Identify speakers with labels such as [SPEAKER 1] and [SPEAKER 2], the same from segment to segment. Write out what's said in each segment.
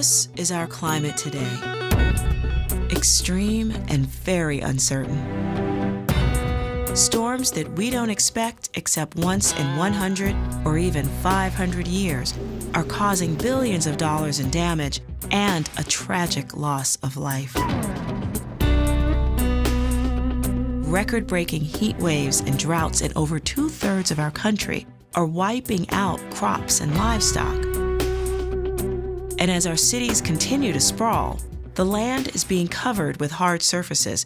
[SPEAKER 1] This is our climate today. Extreme and very uncertain. Storms that we don't expect except once in 100 or even 500 years are causing billions of dollars in damage and a tragic loss of life. Record-breaking heat waves and droughts in over 2/3 of our country are wiping out crops and livestock. And as our cities continue to sprawl, the land is being covered with hard surfaces,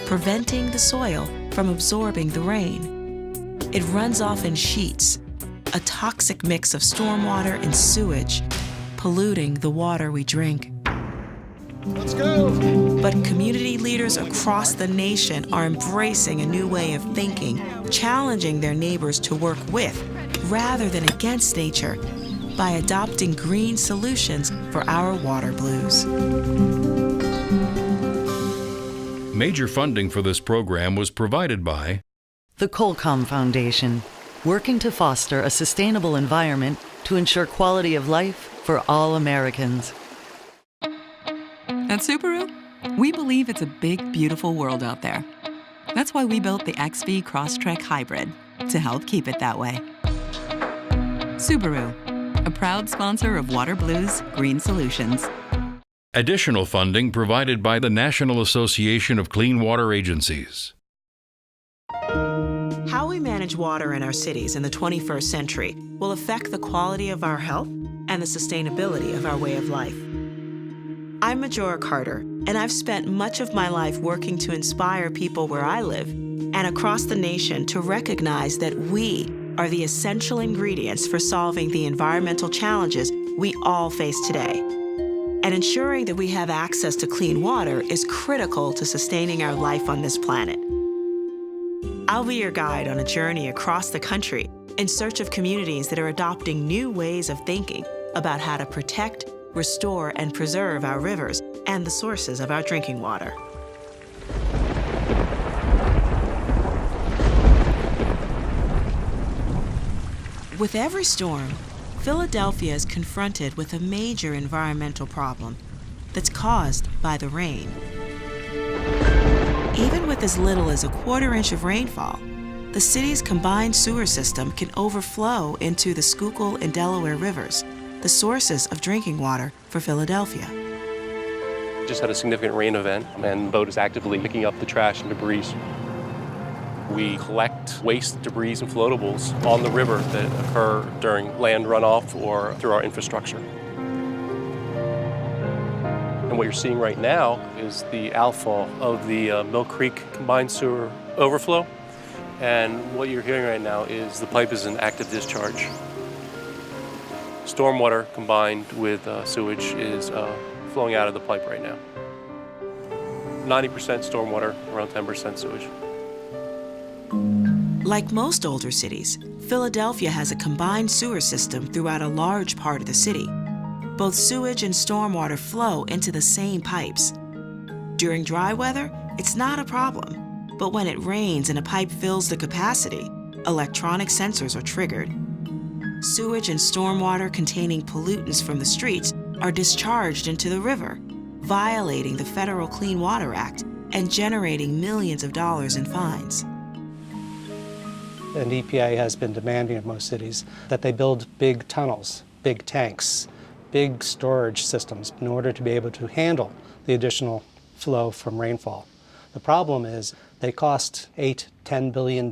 [SPEAKER 1] preventing the soil from absorbing the rain. It runs off in sheets, a toxic mix of stormwater and sewage, polluting the water we drink.
[SPEAKER 2] Let's go!
[SPEAKER 1] But community leaders across the nation are embracing a new way of thinking, challenging their neighbors to work with, rather than against nature, by adopting green solutions for our water blues.
[SPEAKER 3] Major funding for this program was provided by
[SPEAKER 4] the Colcom Foundation, working to foster a sustainable environment to ensure quality of life for all Americans.
[SPEAKER 5] At Subaru, we believe it's a big, beautiful world out there. That's why we built the XV Crosstrek Hybrid, to help keep it that way. Subaru, a proud sponsor of Water Blues Green Solutions.
[SPEAKER 3] additional funding provided by the National Association of Clean Water Agencies.
[SPEAKER 1] How we manage water in our cities in the 21st century will affect the quality of our health and the sustainability of our way of life. I'm Majora Carter, and I've spent much of my life working to inspire people where I live and across the nation to recognize that we are the essential ingredients for solving the environmental challenges we all face today. And ensuring that we have access to clean water is critical to sustaining our life on this planet. I'll be your guide on a journey across the country in search of communities that are adopting new ways of thinking about how to protect, restore, and preserve our rivers and the sources of our drinking water. With every storm, Philadelphia is confronted with a major environmental problem that's caused by the rain. Even with as little as a quarter inch of rainfall, the city's combined sewer system can overflow into the Schuylkill and Delaware rivers, the sources of drinking water for Philadelphia.
[SPEAKER 6] Just had a significant rain event, and the boat is actively picking up the trash and debris. We collect waste, debris, and floatables on the river that occur during land runoff or through our infrastructure. And what you're seeing right now is the outfall of the Mill Creek combined sewer overflow. And what you're hearing right now is the pipe is in active discharge. Stormwater combined with sewage is flowing out of the pipe right now. 90% stormwater, around 10% sewage.
[SPEAKER 1] Like most older cities, Philadelphia has a combined sewer system throughout a large part of the city. Both sewage and stormwater flow into the same pipes. During dry weather, it's not a problem, but when it rains and a pipe fills the capacity, electronic sensors are triggered. Sewage and stormwater containing pollutants from the streets are discharged into the river, violating the Federal Clean Water Act and generating millions of dollars in fines.
[SPEAKER 2] And EPA has been demanding of most cities that they build big tunnels, big tanks, big storage systems in order to be able to handle the additional flow from rainfall. The problem is they cost $8–10 billion,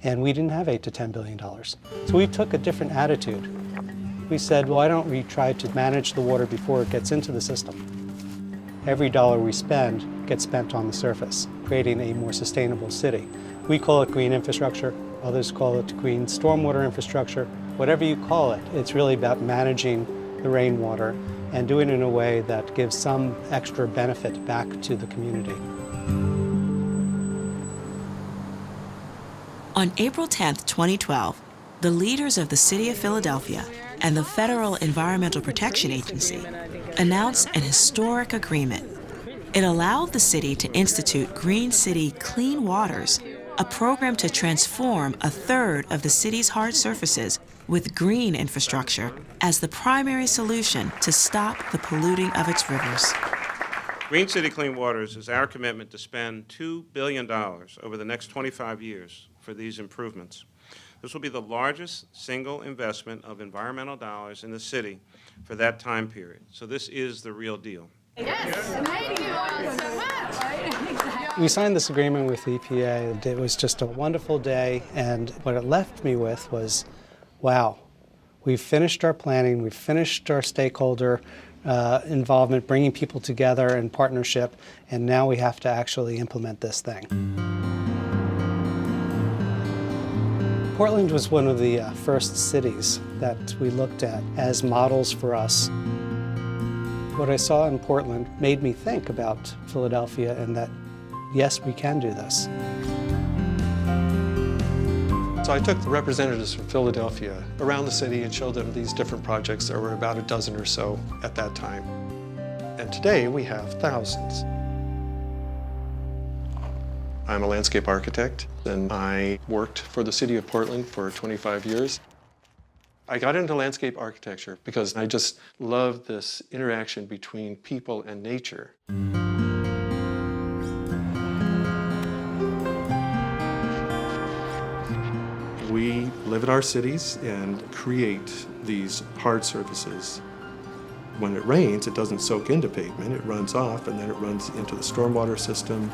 [SPEAKER 2] and we didn't have $8 to $10 billion. So we took a different attitude. We said, why don't we try to manage the water before it gets into the system? Every dollar we spend gets spent on the surface, creating a more sustainable city. We call it green infrastructure, others call it green stormwater infrastructure. Whatever you call it, it's really about managing the rainwater and doing it in a way that gives some extra benefit back to the community.
[SPEAKER 1] On April 10, 2012, the leaders of the City of Philadelphia and the Federal Environmental Protection Agency announced an historic agreement. It allowed the city to institute Green City Clean Waters a program to transform a third of the city's hard surfaces with green infrastructure as the primary solution to stop the polluting of its rivers.
[SPEAKER 7] Green City Clean Waters is our commitment to spend $2 billion over the next 25 years for these improvements. This will be the largest single investment of environmental dollars in the city for that time period. So this is the real deal.
[SPEAKER 8] Yes, thank you so much.
[SPEAKER 2] We signed this agreement with the EPA. It was just a wonderful day, and what it left me with was, wow, we've finished our planning, we've finished our stakeholder involvement, bringing people together in partnership, and now we have to actually implement this thing. Portland was one of the first cities that we looked at as models for us. What I saw in Portland made me think about Philadelphia and that, yes, we can do this.
[SPEAKER 9] So I took the representatives from Philadelphia around the city and showed them these different projects. There were about a dozen or so at that time. And today we have thousands. I'm a landscape architect, and I worked for the city of Portland for 25 years. I got into landscape architecture because I just love this interaction between people and nature. We live in our cities and create these hard surfaces. When it rains, it doesn't soak into pavement, it runs off, and then it runs into the stormwater system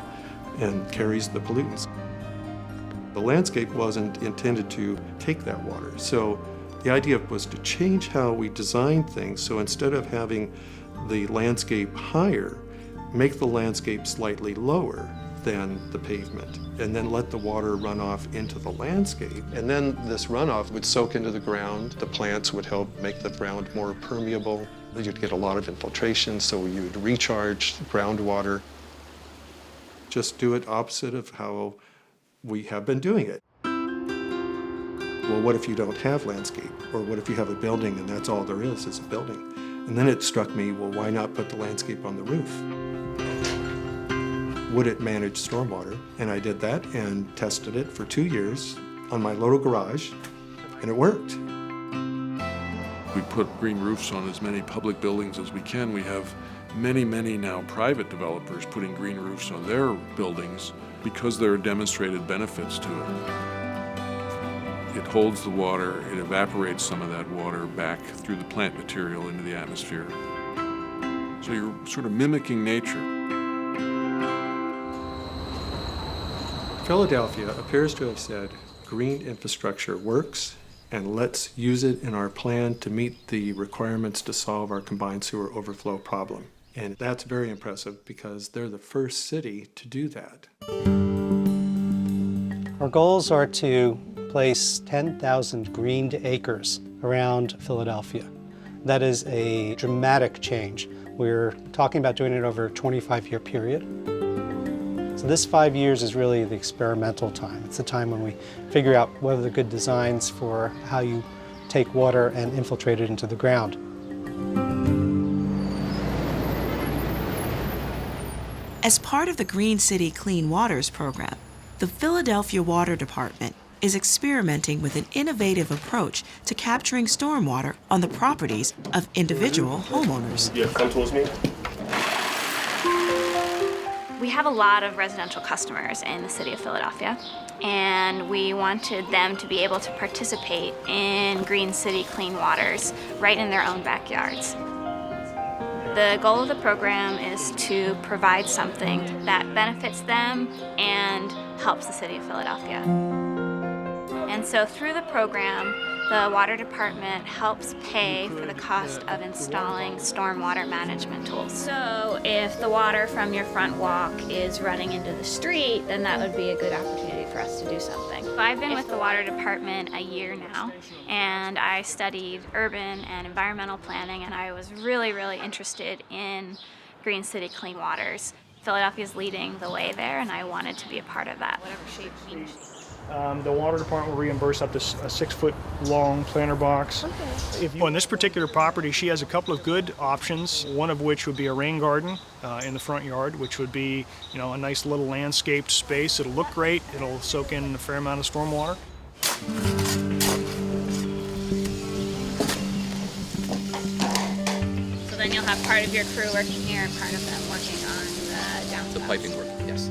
[SPEAKER 9] and carries the pollutants. The landscape wasn't intended to take that water, so the idea was to change how we design things. So instead of having the landscape higher, make the landscape slightly lower than the pavement, and then let the water run off into the landscape. And then this runoff would soak into the ground. The plants would help make the ground more permeable. You'd get a lot of infiltration, so you would recharge groundwater. Just do it opposite of how we have been doing it. Well, what if you don't have landscape? Or what if you have a building and that's all there is a building? And then it struck me, well, why not put the landscape on the roof? Would it manage stormwater? And I did that and tested it for 2 years on my little garage, and it worked.
[SPEAKER 10] We put green roofs on as many public buildings as we can. We have many now private developers putting green roofs on their buildings because there are demonstrated benefits to it. It holds the water, it evaporates some of that water back through the plant material into the atmosphere. So you're sort of mimicking nature.
[SPEAKER 9] Philadelphia appears to have said, green infrastructure works, and let's use it in our plan to meet the requirements to solve our combined sewer overflow problem. And that's very impressive because they're the first city to do that.
[SPEAKER 2] Our goals are to place 10,000 greened acres around Philadelphia. That is a dramatic change. We're talking about doing it over a 25-year period. So this 5 years is really the experimental time. It's the time when we figure out what are the good designs for how you take water and infiltrate it into the ground.
[SPEAKER 1] As part of the Green City Clean Waters program, the Philadelphia Water Department is experimenting with an innovative approach to capturing stormwater on the properties of individual homeowners.
[SPEAKER 6] Yeah, come towards me.
[SPEAKER 11] We have a lot of residential customers in the city of Philadelphia, and we wanted them to be able to participate in Green City Clean Waters right in their own backyards. The goal of the program is to provide something that benefits them and helps the city of Philadelphia. And so through the program, the water department helps pay for the cost of installing stormwater management tools. So if the water from your front walk is running into the street, then that would be a good opportunity for us to do something. So I've been with the water department a year now, and I studied urban and environmental planning, and I was really interested in Green City Clean Waters. Philadelphia's leading the way there, and I wanted to be a part of that. Whatever shape means.
[SPEAKER 12] The water department will reimburse up to a 6-foot long planter box. Okay. On this particular property, she has a couple of good options, one of which would be a rain garden in the front yard, which would be, a nice little landscaped space. It'll look great. It'll soak in a fair amount of stormwater.
[SPEAKER 11] So then you'll have part of your crew working here and part of them working on the downspout.
[SPEAKER 13] The piping work, yes.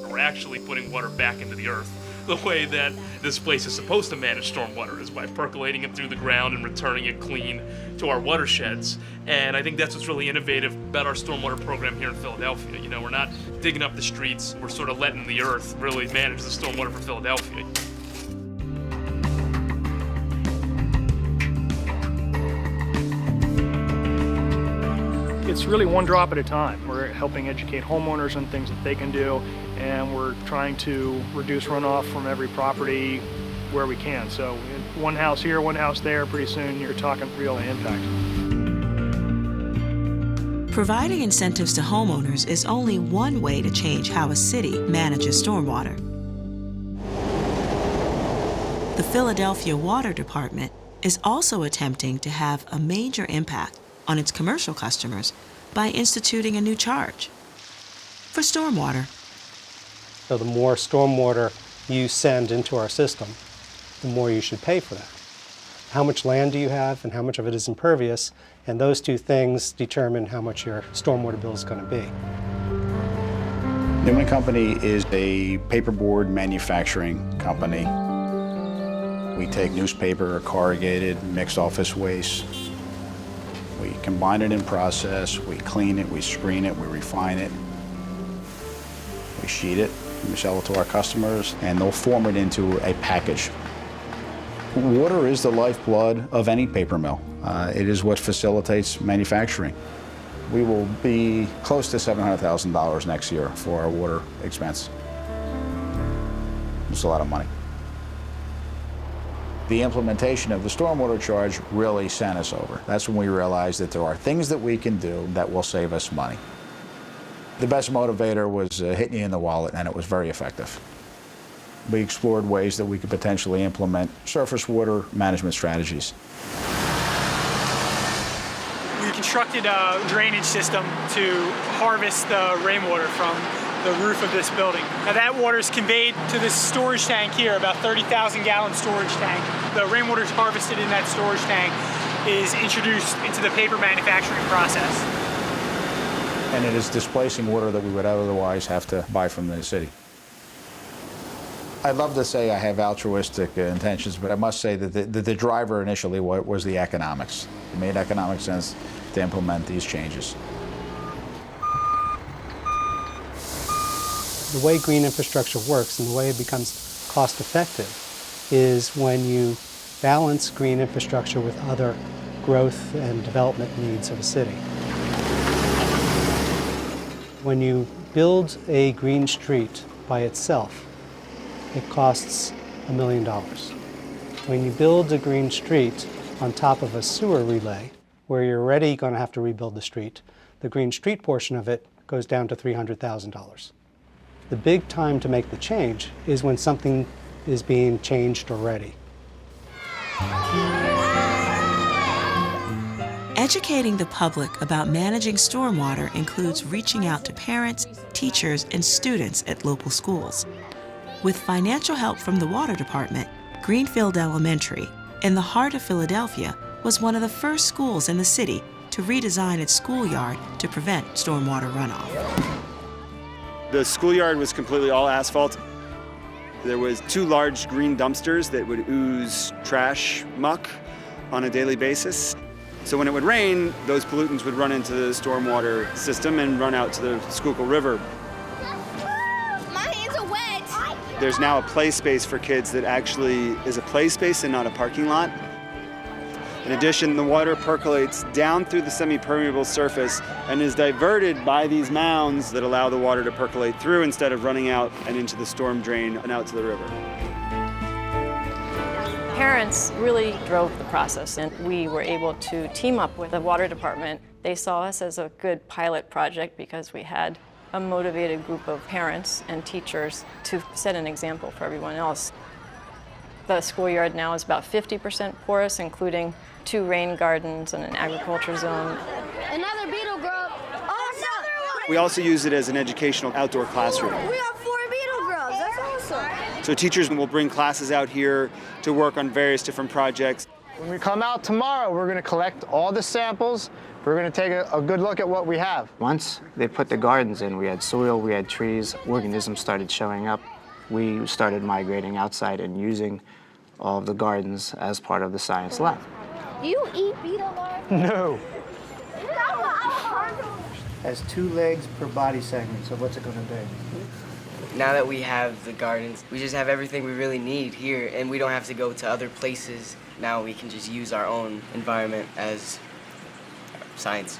[SPEAKER 14] We're actually putting water back into the earth. The way that this place is supposed to manage stormwater is by percolating it through the ground and returning it clean to our watersheds. And I think that's what's really innovative about our stormwater program here in Philadelphia. We're not digging up the streets, we're sort of letting the earth really manage the stormwater for Philadelphia.
[SPEAKER 12] It's really one drop at a time. We're helping educate homeowners on things that they can do, and we're trying to reduce runoff from every property where we can. So one house here, one house there, pretty soon you're talking real impact.
[SPEAKER 1] Providing incentives to homeowners is only one way to change how a city manages stormwater. The Philadelphia Water Department is also attempting to have a major impact on its commercial customers by instituting a new charge for stormwater.
[SPEAKER 2] So the more stormwater you send into our system, the more you should pay for that. How much land do you have and how much of it is impervious, and those two things determine how much your stormwater bill is going to be.
[SPEAKER 15] Newman Company is a paperboard manufacturing company. We take newspaper, corrugated, mixed office waste. We combine it in process, we clean it, we screen it, we refine it. We sheet it, we sell it to our customers, and they'll form it into a package. Water is the lifeblood of any paper mill. It is what facilitates manufacturing. We will be close to $700,000 next year for our water expense. It's a lot of money. The implementation of the stormwater charge really sent us over. That's when we realized that there are things that we can do that will save us money. The best motivator was hitting you in the wallet, and it was very effective. We explored ways that we could potentially implement surface water management strategies.
[SPEAKER 12] We constructed a drainage system to harvest the rainwater from the roof of this building. Now that water is conveyed to this storage tank here, about 30,000 gallon storage tank. The rainwater is harvested in that storage tank, is introduced into the paper manufacturing process.
[SPEAKER 15] And it is displacing water that we would otherwise have to buy from the city. I'd love to say I have altruistic intentions, but I must say that the driver initially was the economics. It made economic sense to implement these changes.
[SPEAKER 2] The way green infrastructure works and the way it becomes cost-effective is when you balance green infrastructure with other growth and development needs of a city. When you build a green street by itself, it costs $1 million. When you build a green street on top of a sewer relay, where you're already going to have to rebuild the street, the green street portion of it goes down to $300,000. The big time to make the change is when something is being changed already.
[SPEAKER 1] Educating the public about managing stormwater includes reaching out to parents, teachers, and students at local schools. With financial help from the Water Department, Greenfield Elementary, in the heart of Philadelphia, was one of the first schools in the city to redesign its schoolyard to prevent stormwater runoff.
[SPEAKER 16] The schoolyard was completely all asphalt. There was 2 large green dumpsters that would ooze trash muck on a daily basis. So when it would rain, those pollutants would run into the stormwater system and run out to the Schuylkill River.
[SPEAKER 8] My hands are wet.
[SPEAKER 16] There's now a play space for kids that actually is a play space and not a parking lot. In addition, the water percolates down through the semi-permeable surface and is diverted by these mounds that allow the water to percolate through instead of running out and into the storm drain and out to the river.
[SPEAKER 17] Parents really drove the process, and we were able to team up with the water department. They saw us as a good pilot project because we had a motivated group of parents and teachers to set an example for everyone else. The schoolyard now is about 50% porous, including 2 rain gardens and an agriculture zone.
[SPEAKER 8] Another beetle grub. Oh, another one!
[SPEAKER 16] We also use it as an educational outdoor classroom.
[SPEAKER 8] We have 4 beetle grubs. That's awesome.
[SPEAKER 16] So teachers will bring classes out here to work on various different projects.
[SPEAKER 13] When we come out tomorrow, we're going to collect all the samples. We're going to take a good look at what we have.
[SPEAKER 18] Once they put the gardens in, we had soil, we had trees, organisms started showing up. We started migrating outside and using all of the gardens as part of the science lab.
[SPEAKER 8] Do you eat beetle larvae?
[SPEAKER 13] No.
[SPEAKER 18] Has 2 legs per body segment, so what's it going to be?
[SPEAKER 19] Now that we have the gardens, we just have everything we really need here, and we don't have to go to other places. Now we can just use our own environment as science.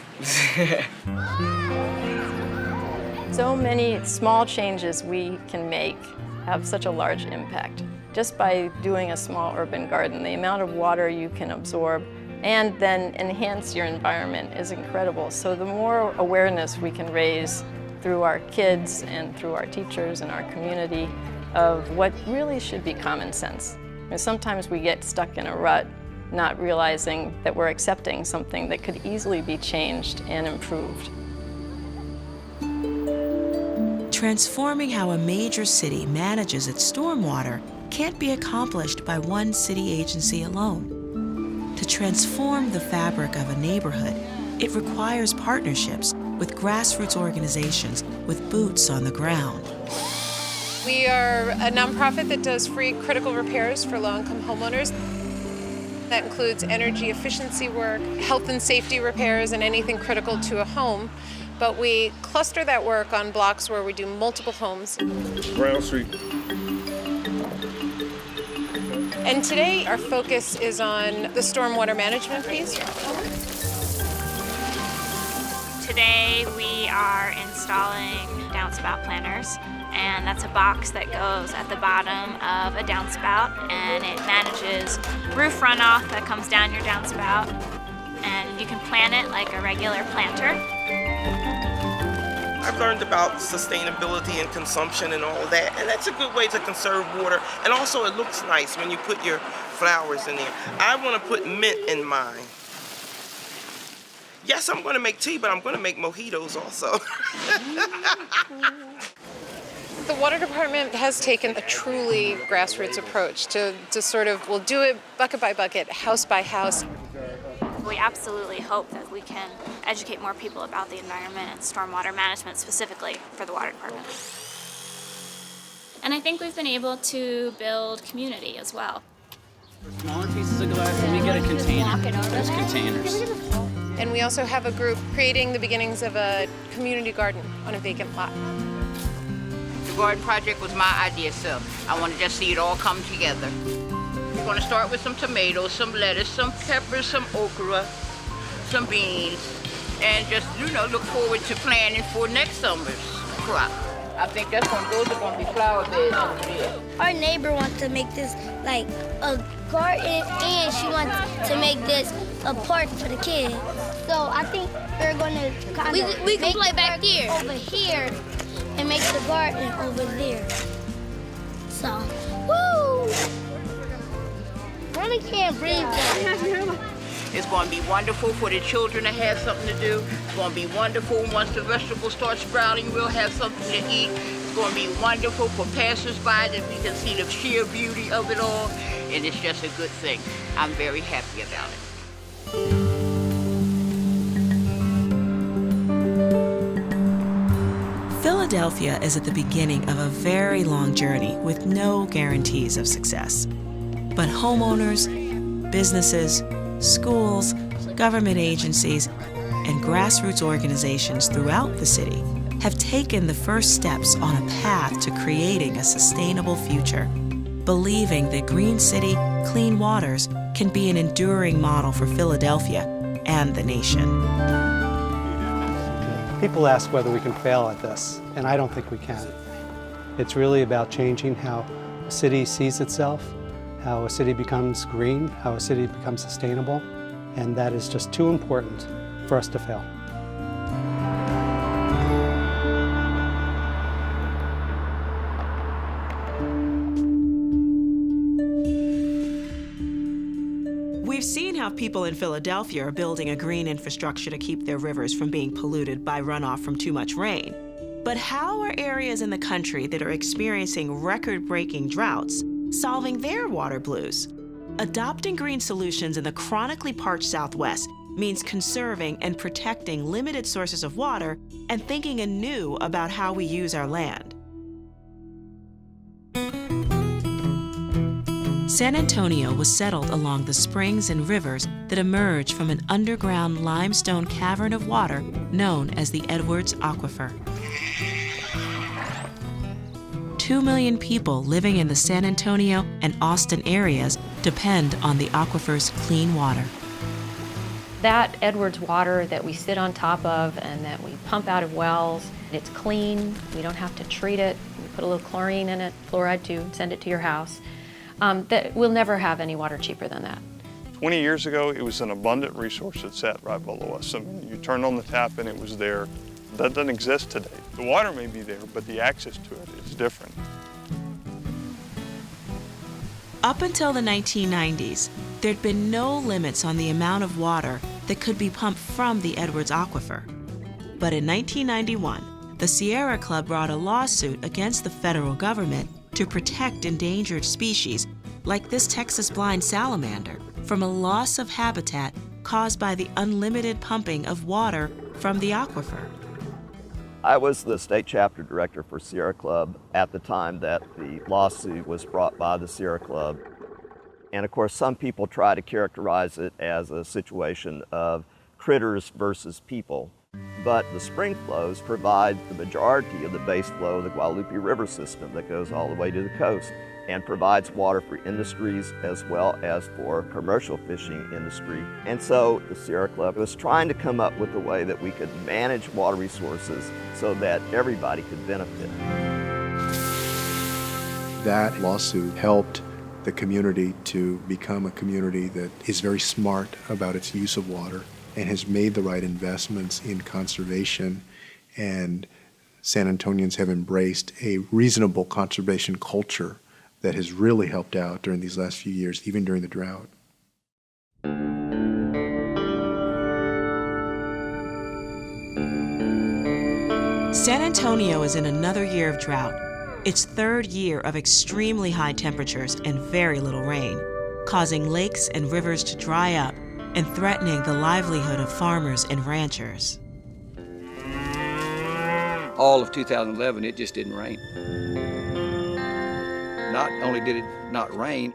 [SPEAKER 17] So many small changes we can make have such a large impact. Just by doing a small urban garden, the amount of water you can absorb and then enhance your environment is incredible. So the more awareness we can raise through our kids and through our teachers and our community of what really should be common sense. And sometimes we get stuck in a rut, not realizing that we're accepting something that could easily be changed and improved.
[SPEAKER 1] Transforming how a major city manages its stormwater can't be accomplished by one city agency alone. To transform the fabric of a neighborhood, it requires partnerships with grassroots organizations with boots on the ground.
[SPEAKER 20] We are a nonprofit that does free critical repairs for low-income homeowners. That includes energy efficiency work, health and safety repairs, and anything critical to a home. But we cluster that work on blocks where we do multiple homes.
[SPEAKER 10] Brown Street.
[SPEAKER 20] And today our focus is on the stormwater management piece.
[SPEAKER 11] Today we are installing downspout planters, and that's a box that goes at the bottom of a downspout, and it manages roof runoff that comes down your downspout, and you can plant it like a regular planter.
[SPEAKER 21] I've learned about sustainability and consumption and all of that, and that's a good way to conserve water. And also it looks nice when you put your flowers in there. I want to put mint in mine. Yes, I'm going to make tea, but I'm going to make mojitos also.
[SPEAKER 20] The water department has taken a truly grassroots approach to sort of, we'll do it bucket by bucket, house by house.
[SPEAKER 11] We absolutely hope that we can educate more people about the environment and stormwater management specifically for the water department. And I think we've been able to build community as well.
[SPEAKER 22] Smaller pieces of glass, and we get a container. There's containers.
[SPEAKER 20] And we also have a group creating the beginnings of a community garden on a vacant lot.
[SPEAKER 23] The garden project was my idea, so I want to just see it all come together. We're going to start with some tomatoes, some lettuce, some peppers, some okra, some beans, and just, look forward to planning for next summer's crop. I think those are going to be flower beds over there.
[SPEAKER 8] Our neighbor wants to make this like a garden, and she wants to make this a park for the kids. So I think we're going to kind of we can play back there over here and make the garden over there. So, woo! Really can't breathe though.
[SPEAKER 23] It's going to be wonderful for the children to have something to do. It's going to be wonderful once the vegetables start sprouting, we'll have something to eat. It's going to be wonderful for passersby that we can see the sheer beauty of it all. And it's just a good thing. I'm very happy about it.
[SPEAKER 1] Philadelphia is at the beginning of a very long journey with no guarantees of success. But homeowners, businesses, schools, government agencies, and grassroots organizations throughout the city have taken the first steps on a path to creating a sustainable future, believing that Green City, Clean Waters can be an enduring model for Philadelphia and the nation.
[SPEAKER 2] People ask whether we can fail at this, and I don't think we can. It's really about changing how a city sees itself, how a city becomes green, how a city becomes sustainable, and that is just too important for us to fail.
[SPEAKER 1] how people in Philadelphia are building a green infrastructure to keep their rivers from being polluted by runoff from too much rain. But how are areas in the country that are experiencing record-breaking droughts solving their water blues? Adopting green solutions in the chronically parched Southwest means conserving and protecting limited sources of water and thinking anew about how we use our land. San Antonio was settled along the springs and rivers that emerge from an underground limestone cavern of water known as the Edwards Aquifer. 2 million people living in the San Antonio and Austin areas depend on the aquifer's clean water.
[SPEAKER 3] That Edwards water that we sit on top of and that we pump out of wells, it's clean, we don't have to treat it, we put a little chlorine in it, fluoride too, send it to your house. That we'll never have any water cheaper than that.
[SPEAKER 4] 20 years ago, it was an abundant resource that sat right below us. I mean, you turned on the tap and it was there. That doesn't exist today. The water may be there, but the access to it is different.
[SPEAKER 1] Up until the 1990s, there'd been no limits on the amount of water that could be pumped from the Edwards Aquifer. But in 1991, the Sierra Club brought a lawsuit against the federal government to protect endangered species like this Texas blind salamander from a loss of habitat caused by the unlimited pumping of water from the aquifer.
[SPEAKER 5] I was the state chapter director for Sierra Club at the time that the lawsuit was brought by the Sierra Club. And of course, some people try to characterize it as a situation of critters versus people. But the spring flows provide the majority of the base flow of the Guadalupe River system that goes all the way to the coast and provides water for industries as well as for commercial fishing industry. And so the Sierra Club was trying to come up with a way that we could manage water resources so that everybody could benefit.
[SPEAKER 9] That lawsuit helped the community to become a community that is very smart about its use of water and has made the right investments in conservation, and San Antonians have embraced a reasonable conservation culture that has really helped out during these last few years, even during the drought.
[SPEAKER 1] San Antonio is in another year of drought, its third year of extremely high temperatures and very little rain, causing lakes and rivers to dry up and threatening the livelihood of farmers and ranchers.
[SPEAKER 22] All of 2011, it just didn't rain. Not only did it not rain,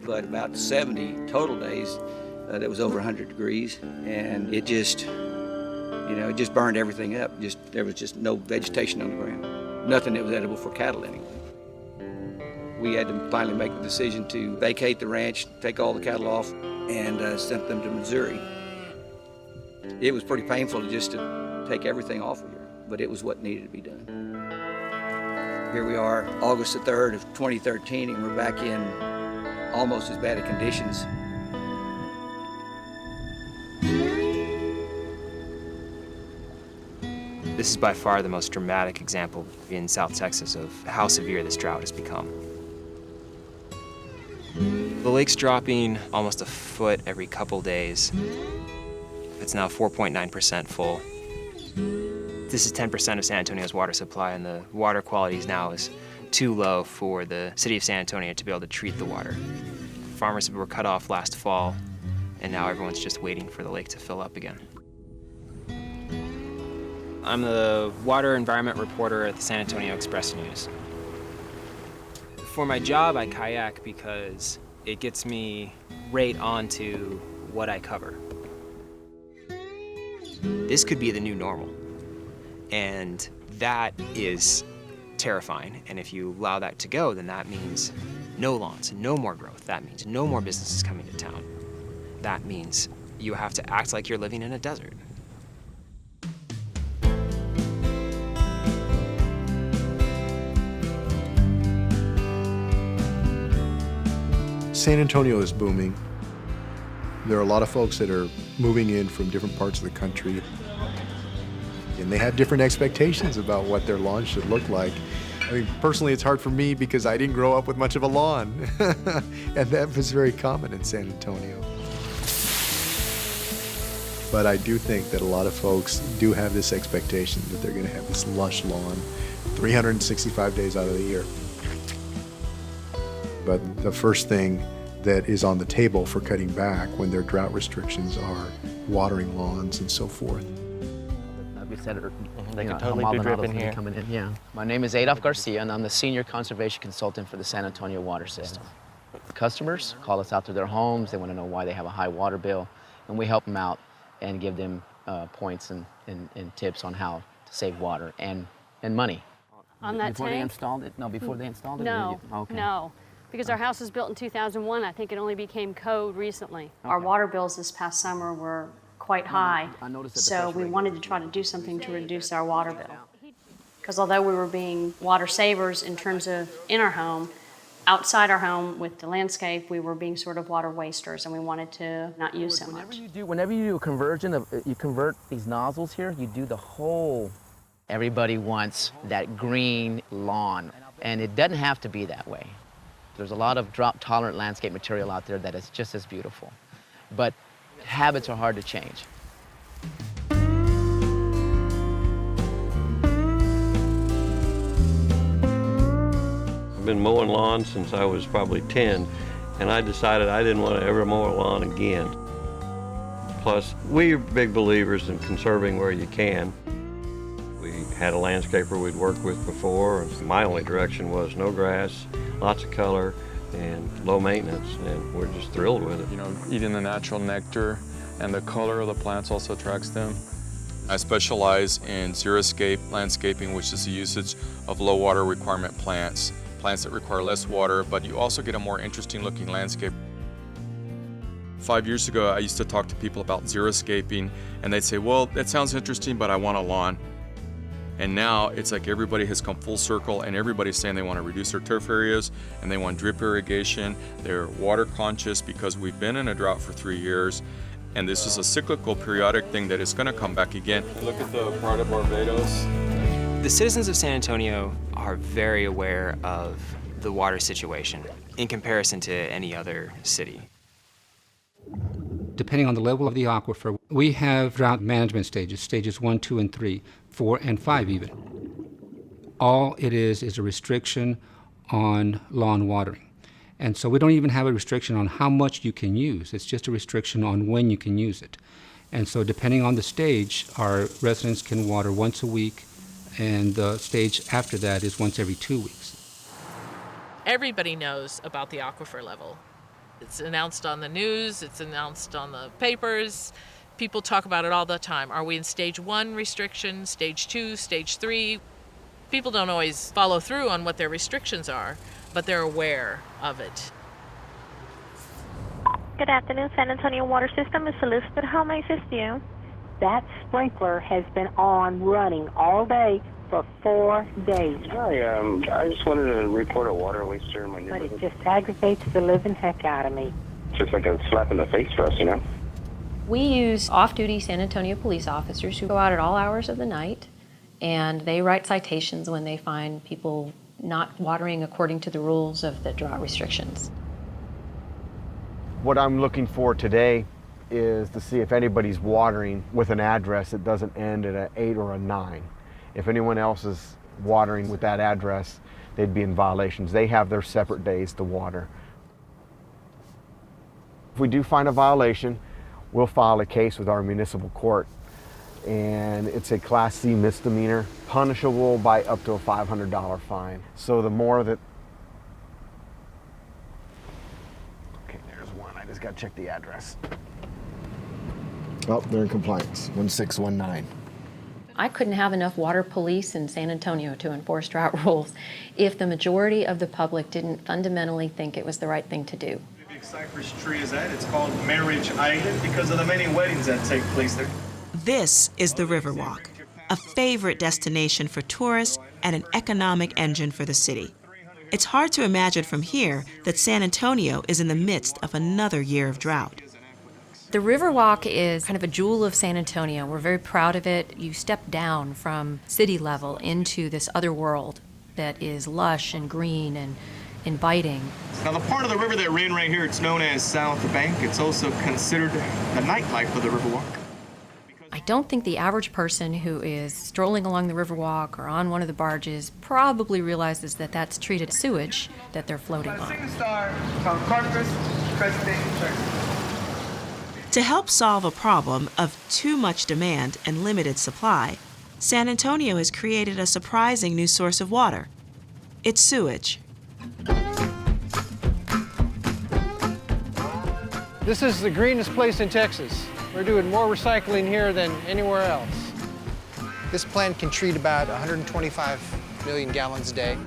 [SPEAKER 22] but about 70 total days that was over 100 degrees, and it just, it just burned everything up. There was just no vegetation on the ground. Nothing that was edible for cattle anyway. We had to finally make the decision to vacate the ranch, take all the cattle off, and sent them to Missouri. It was pretty painful to take everything off of here, but it was what needed to be done. Here we are, August the 3rd of 2013, and we're back in almost as bad of conditions.
[SPEAKER 24] This is by far the most dramatic example in South Texas of how severe this drought has become. The lake's dropping almost a foot every couple days. It's now 4.9% full. This is 10% of San Antonio's water supply, and the water quality now is too low for the city of San Antonio to be able to treat the water. Farmers were cut off last fall, and now everyone's just waiting for the lake to fill up again. I'm the water environment reporter at the San Antonio Express News. For my job, I kayak because it gets me right onto what I cover. This could be the new normal, and that is terrifying. And if you allow that to go, then that means no lawns, no more growth. That means no more businesses coming to town. That means you have to act like you're living in a desert.
[SPEAKER 9] San Antonio is booming. There are a lot of folks that are moving in from different parts of the country, and they have different expectations about what their lawn should look like. I mean, personally, it's hard for me because I didn't grow up with much of a lawn, and that was very common in San Antonio.
[SPEAKER 6] But I do think that a lot of folks do have this expectation that they're going to have this lush lawn 365 days out of the year. But the first thing that is on the table for cutting back when there are drought restrictions are watering lawns and so forth.
[SPEAKER 7] They can totally be driven here. Coming in. Yeah. My name is Adolf Garcia, and I'm the Senior Conservation Consultant for the San Antonio Water System. Customers call us out to their homes. They want to know why they have a high water bill, and we help them out and give them points and tips on how to save water and money.
[SPEAKER 12] On that
[SPEAKER 7] before
[SPEAKER 12] tank?
[SPEAKER 7] They installed it? No, before they installed it?
[SPEAKER 12] No,
[SPEAKER 7] okay.
[SPEAKER 12] no. Because our house was built in 2001. I think it only became code recently.
[SPEAKER 14] Our water bills this past summer were quite high, so we wanted to try to do something to reduce our water bill. Because although we were being water savers in terms of in our home, outside our home with the landscape, we were being sort of water wasters, and we wanted to not use so much.
[SPEAKER 7] Whenever you do a conversion you convert these nozzles here, you do the whole. Everybody wants that green lawn, and it doesn't have to be that way. There's a lot of drought-tolerant landscape material out there that is just as beautiful. But habits are hard to change.
[SPEAKER 25] I've been mowing lawns since I was probably 10, and I decided I didn't want to ever mow a lawn again. Plus, we're big believers in conserving where you can. We had a landscaper we'd worked with before, and my only direction was no grass, lots of color, and low maintenance, and we're just thrilled with it.
[SPEAKER 26] You know, eating the natural nectar and the color of the plants also attracts them. I specialize in xeriscape landscaping, which is the usage of low water requirement plants that require less water, but you also get a more interesting looking landscape. 5 years ago, I used to talk to people about xeriscaping, and they'd say, well, that sounds interesting, but I want a lawn. And now it's like everybody has come full circle, and everybody's saying they want to reduce their turf areas and they want drip irrigation. They're water conscious because we've been in a drought for 3 years, and this is a cyclical, periodic thing that is going to come back again. Look at the part of Barbados.
[SPEAKER 24] The citizens of San Antonio are very aware of the water situation in comparison to any other city.
[SPEAKER 27] Depending on the level of the aquifer, we have drought management stages, stages 1, 2, and 3, 4, and 5 even. All it is a restriction on lawn watering. And so we don't even have a restriction on how much you can use. It's just a restriction on when you can use it. And so depending on the stage, our residents can water once a week, and the stage after that is once every 2 weeks.
[SPEAKER 28] Everybody knows about the aquifer level. It's announced on the news, it's announced on the papers. People talk about it all the time. Are we in stage 1 restriction, stage 2, stage 3? People don't always follow through on what their restrictions are, but they're aware of it.
[SPEAKER 29] Good afternoon, San Antonio Water System. It's Elizabeth. How may I assist you?
[SPEAKER 30] That sprinkler has been on running all day for 4 days.
[SPEAKER 31] Hi, I just wanted to report a water waste here in my neighborhood.
[SPEAKER 30] But it just aggravates the living heck out of me.
[SPEAKER 31] It's just like a slap in the face for us, you know?
[SPEAKER 14] We use off-duty San Antonio police officers who go out at all hours of the night, and they write citations when they find people not watering according to the rules of the drought restrictions.
[SPEAKER 32] What I'm looking for today is to see if anybody's watering with an address that doesn't end at an 8 or a 9. If anyone else is watering with that address, they'd be in violations. They have their separate days to water. If we do find a violation, we'll file a case with our municipal court, and it's a Class C misdemeanor, punishable by up to a $500 fine. So the more that... Okay, there's one. I just got to check the address. Oh, they're in compliance, 1619.
[SPEAKER 14] I couldn't have enough water police in San Antonio to enforce drought rules if the majority of the public didn't fundamentally think it was the right thing to do.
[SPEAKER 33] Big cypress tree is that? It's called Marriage Island because of the many weddings that take place there.
[SPEAKER 1] This is the Riverwalk, a favorite destination for tourists and an economic engine for the city. It's hard to imagine from here that San Antonio is in the midst of another year of drought.
[SPEAKER 3] The Riverwalk is kind of a jewel of San Antonio. We're very proud of it. You step down from city level into this other world that is lush and green and inviting.
[SPEAKER 33] Now the part of the river that ran right here, it's known as South Bank. It's also considered the nightlife of the Riverwalk.
[SPEAKER 3] I don't think the average person who is strolling along the Riverwalk or on one of the barges probably realizes that that's treated sewage that they're floating on.
[SPEAKER 1] To help solve a problem of too much demand and limited supply, San Antonio has created a surprising new source of water. It's sewage.
[SPEAKER 2] This is the greenest place in Texas. We're doing more recycling here than anywhere else. This plant can treat about 125 million gallons a day.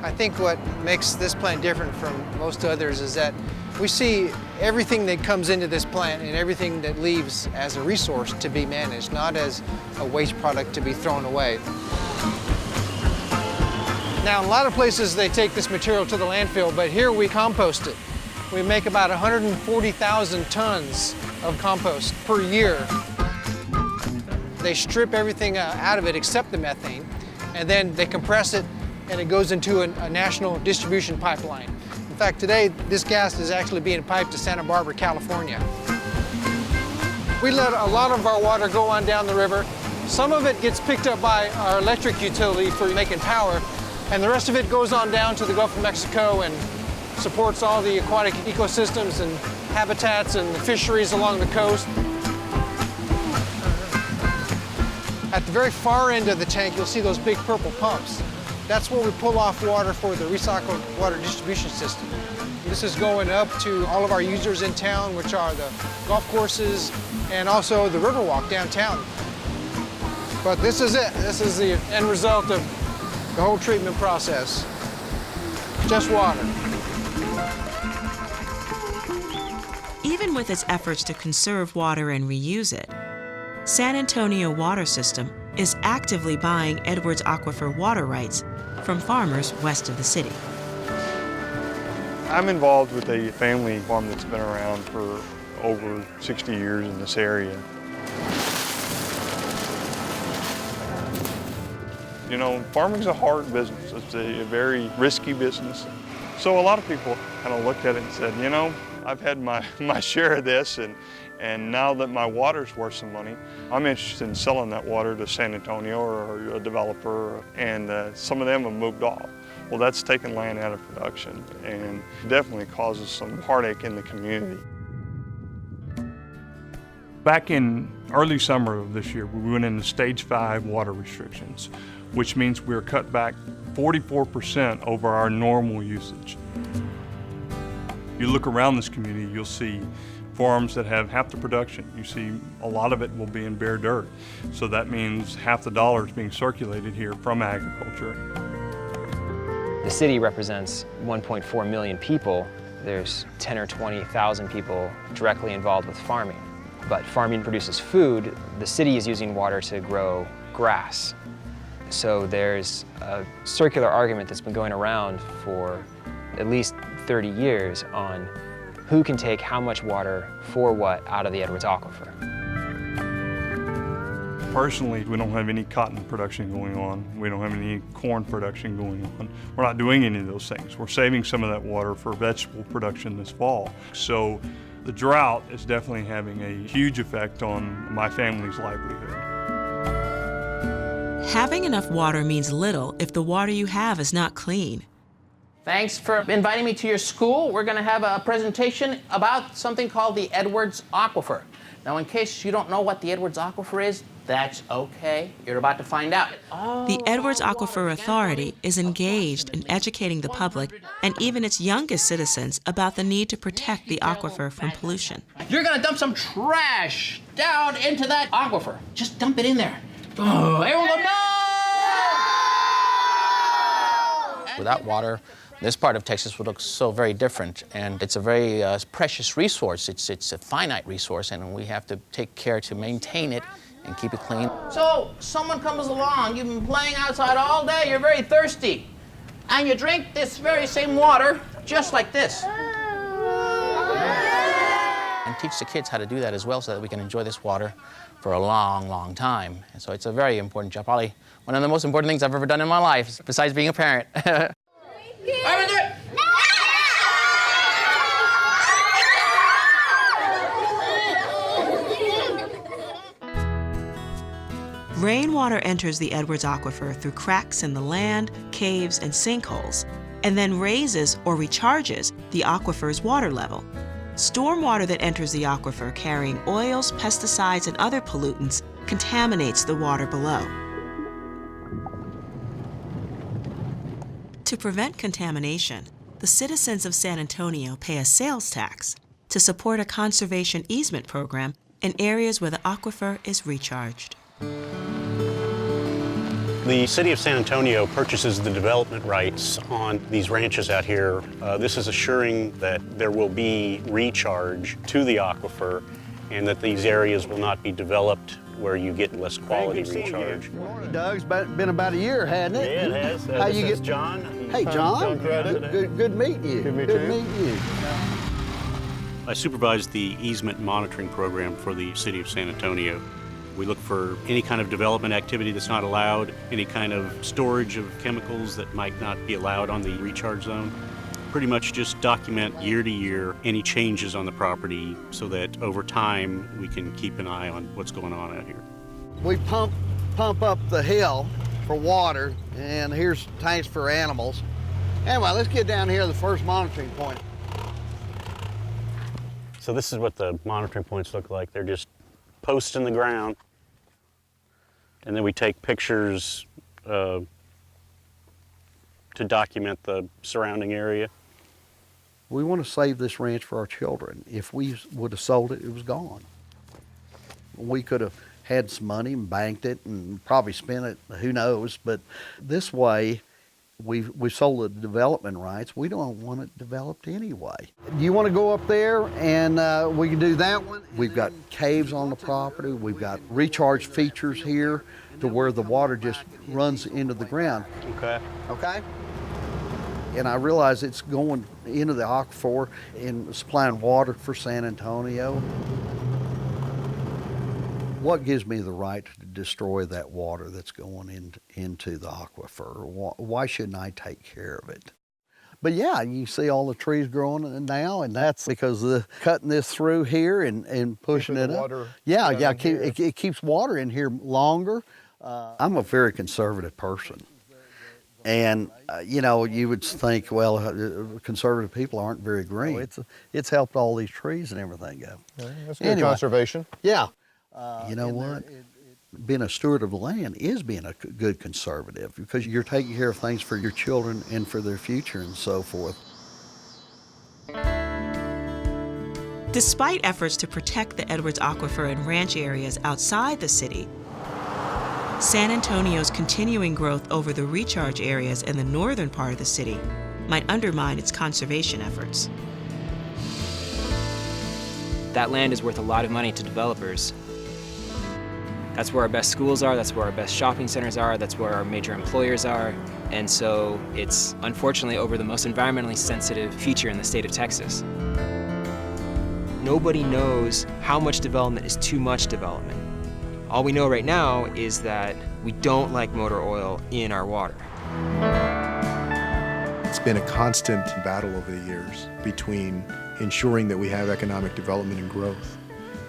[SPEAKER 2] I think what makes this plant different from most others is that we see everything that comes into this plant and everything that leaves as a resource to be managed, not as a waste product to be thrown away. Now, in a lot of places they take this material to the landfill, but here we compost it. We make about 140,000 tons of compost per year. They strip everything out of it except the methane, and then they compress it, and it goes into a national distribution pipeline. In fact, today, this gas is actually being piped to Santa Barbara, California. We let a lot of our water go on down the river. Some of it gets picked up by our electric utility for making power, and the rest of it goes on down to the Gulf of Mexico and supports all the aquatic ecosystems and habitats and the fisheries along the coast. At the very far end of the tank, you'll see those big purple pumps. That's where we pull off water for the recycled water distribution system. This is going up to all of our users in town, which are the golf courses and also the Riverwalk downtown. But this is it. This is the end result of the whole treatment process. Just water.
[SPEAKER 1] Even with its efforts to conserve water and reuse it, San Antonio Water System is actively buying Edwards Aquifer water rights from farmers west of the city.
[SPEAKER 4] I'm involved with a family farm that's been around for over 60 years in this area. You know, farming's a hard business. It's a very risky business. So a lot of people kind of looked at it and said, you know, I've had my share of this, and now that my water's worth some money, I'm interested in selling that water to San Antonio or a developer, and some of them have moved off. Well, that's taken land out of production and definitely causes some heartache in the community.
[SPEAKER 8] Back in early summer of this year, we went into stage 5 water restrictions, which means we're cut back 44% over our normal usage. You look around this community, you'll see farms that have half the production. You see a lot of it will be in bare dirt. So that means half the dollars being circulated here from agriculture.
[SPEAKER 24] The city represents 1.4 million people. There's 10 or 20,000 people directly involved with farming. But farming produces food. The city is using water to grow grass. So there's a circular argument that's been going around for at least 30 years on who can take how much water for what out of the Edwards Aquifer.
[SPEAKER 8] Personally, we don't have any cotton production going on. We don't have any corn production going on. We're not doing any of those things. We're saving some of that water for vegetable production this fall. So the drought is definitely having a huge effect on my family's livelihood.
[SPEAKER 1] Having enough water means little if the water you have is not clean.
[SPEAKER 10] Thanks for inviting me to your school. We're going to have a presentation about something called the Edwards Aquifer. Now, in case you don't know what the Edwards Aquifer is, that's okay. You're about to find out.
[SPEAKER 1] The Edwards Aquifer Authority is engaged in educating the public and even its youngest citizens about the need to protect the aquifer from pollution.
[SPEAKER 10] You're going to dump some trash down into that aquifer. Just dump it in there. Oh, everyone go, no! Without water, this part of Texas would look so very different, and it's a very precious resource. It's a finite resource, and we have to take care to maintain it and keep it clean. So someone comes along, you've been playing outside all day, you're very thirsty, and you drink this very same water, just like this. And teach the kids how to do that as well so that we can enjoy this water for a long, long time. And so it's a very important job, probably one of the most important things I've ever done in my life, besides being a parent.
[SPEAKER 1] Rainwater enters the Edwards Aquifer through cracks in the land, caves, and sinkholes, and then raises or recharges the aquifer's water level. Stormwater that enters the aquifer carrying oils, pesticides, and other pollutants contaminates the water below. To prevent contamination, the citizens of San Antonio pay a sales tax to support a conservation easement program in areas where the aquifer is recharged.
[SPEAKER 5] The city of San Antonio purchases the development rights on these ranches out here. This is assuring that there will be recharge to the aquifer and that these areas will not be developed where you get less quality recharge.
[SPEAKER 9] Morning, Doug. It's been about a year, hasn't it?
[SPEAKER 5] Yeah, it has.
[SPEAKER 9] How you
[SPEAKER 5] This is
[SPEAKER 9] get?
[SPEAKER 5] John.
[SPEAKER 9] Hey, John. Good meeting you.
[SPEAKER 5] Good
[SPEAKER 9] meeting you.
[SPEAKER 5] I supervise the easement monitoring program for the city of San Antonio. We look for any kind of development activity that's not allowed, any kind of storage of chemicals that might not be allowed on the recharge zone. Pretty much just document year to year any changes on the property so that over time we can keep an eye on what's going on out here.
[SPEAKER 9] We pump up the hill for water, and here's tanks for animals. Anyway, let's get down here to the first monitoring point.
[SPEAKER 5] So this is what the monitoring points look like. They're just posts in the ground. And then we take pictures to document the surrounding area.
[SPEAKER 9] We want to save this ranch for our children. If we would have sold it, it was gone. We could have had some money and banked it and probably spent it, who knows, but this way, we sold the development rights. We don't want it developed anyway. Do you want to go up there and we can do that one? We've got caves on the property. We've got recharge features here to where the water just runs into the ground.
[SPEAKER 5] Okay.
[SPEAKER 9] Okay? And I realize it's going into the aquifer and supplying water for San Antonio. What gives me the right to destroy that water that's going into the aquifer? Why shouldn't I take care of it? But yeah, you see all the trees growing now, and that's because of cutting this through here and pushing it up. Yeah, it keeps water in here longer. I'm a very conservative person. And, you know, you would think, well, conservative people aren't very green. It's helped all these trees and everything go.
[SPEAKER 11] Yeah, that's good conservation.
[SPEAKER 9] Yeah. You know what? Being a steward of the land is being a good conservative because you're taking care of things for your children and for their future and so forth.
[SPEAKER 1] Despite efforts to protect the Edwards Aquifer and ranch areas outside the city, San Antonio's continuing growth over the recharge areas in the northern part of the city might undermine its conservation efforts.
[SPEAKER 24] That land is worth a lot of money to developers. That's where our best schools are, that's where our best shopping centers are, that's where our major employers are. And so it's unfortunately over the most environmentally sensitive feature in the state of Texas. Nobody knows how much development is too much development. All we know right now is that we don't like motor oil in our water.
[SPEAKER 6] It's been a constant battle over the years between ensuring that we have economic development and growth